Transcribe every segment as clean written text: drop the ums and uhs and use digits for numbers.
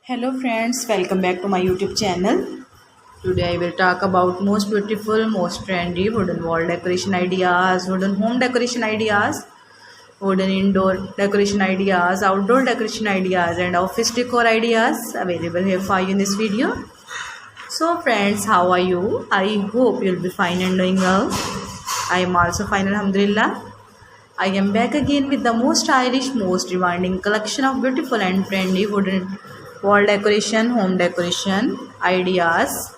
Hello friends, welcome back to my YouTube channel. Today I will talk about most beautiful, most trendy wooden wall decoration ideas, wooden home decoration ideas, wooden indoor decoration ideas, outdoor decoration ideas and office decor ideas available here for you in this video. So friends, how are you? I hope you'll be fine and doing well. I am also fine, alhamdulillah. I am back again with the most stylish, most demanding collection of beautiful and trendy wooden wall decoration, home decoration ideas.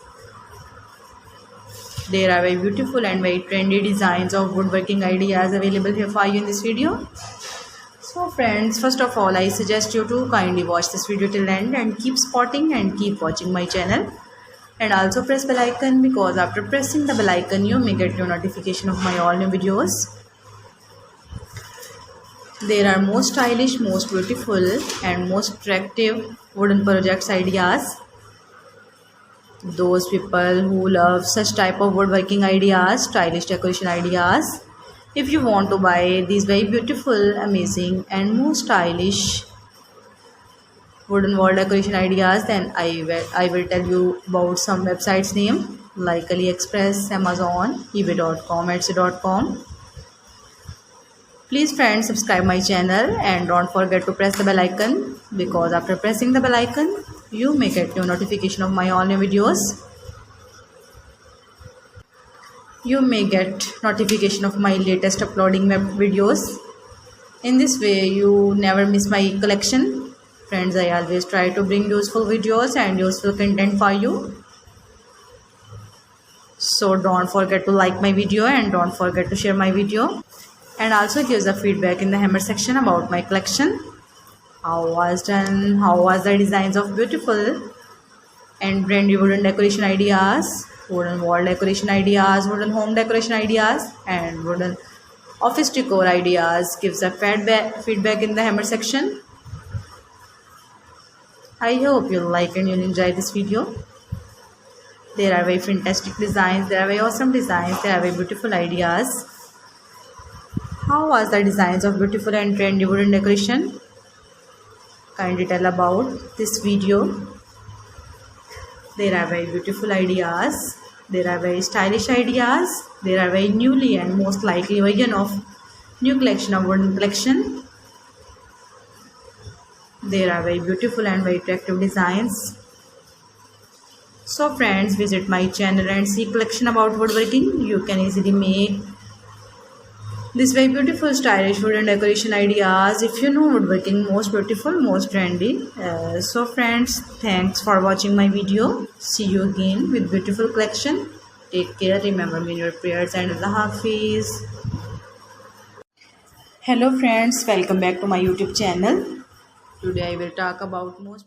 There are very beautiful and very trendy designs of woodworking ideas available here for you in this video. So friends, first of all, I suggest you to kindly watch this video till end and keep spotting and keep watching my channel. And also press bell icon, because after pressing the bell icon, you may get your notification of my all new videos. There are most stylish, most beautiful and most attractive wooden projects ideas. Those people who love such type of woodworking ideas, stylish decoration ideas. If you want to buy these very beautiful, amazing and most stylish wooden wall decoration ideas, then I will tell you about some websites name like AliExpress, Amazon, eBay.com, Etsy.com. Please friends, subscribe my channel and don't forget to press the bell icon, because after pressing the bell icon you may get your notification of my all new videos. You may get notification of my latest uploading videos. In this way you never miss my collection. Friends, I always try to bring useful videos and useful content for you. So don't forget to like my video and don't forget to share my video. And also give the feedback in the hammer section about my collection. How was the designs of beautiful and trendy wooden decoration ideas, wooden wall decoration ideas, wooden home decoration ideas and wooden office decor ideas. Give the feedback in the hammer section. I hope you'll like and you'll enjoy this video. There are very fantastic designs, there are very awesome designs, there are very beautiful ideas. How was the designs of beautiful and trendy wooden decoration? Kindly tell about this video. There are very beautiful ideas. There are very stylish ideas. There are very newly and most likely version of new collection of wooden collection. There are very beautiful and very attractive designs. So friends, visit my channel and see collection about woodworking. You can easily make these very beautiful stylish wooden decoration ideas if you know woodworking most beautiful, most trendy. So friends, thanks for watching my video. See you again with beautiful collection. Take care. Remember me in your prayers and Allah Hafiz. Hello friends, welcome back to my YouTube channel. Today I will talk about most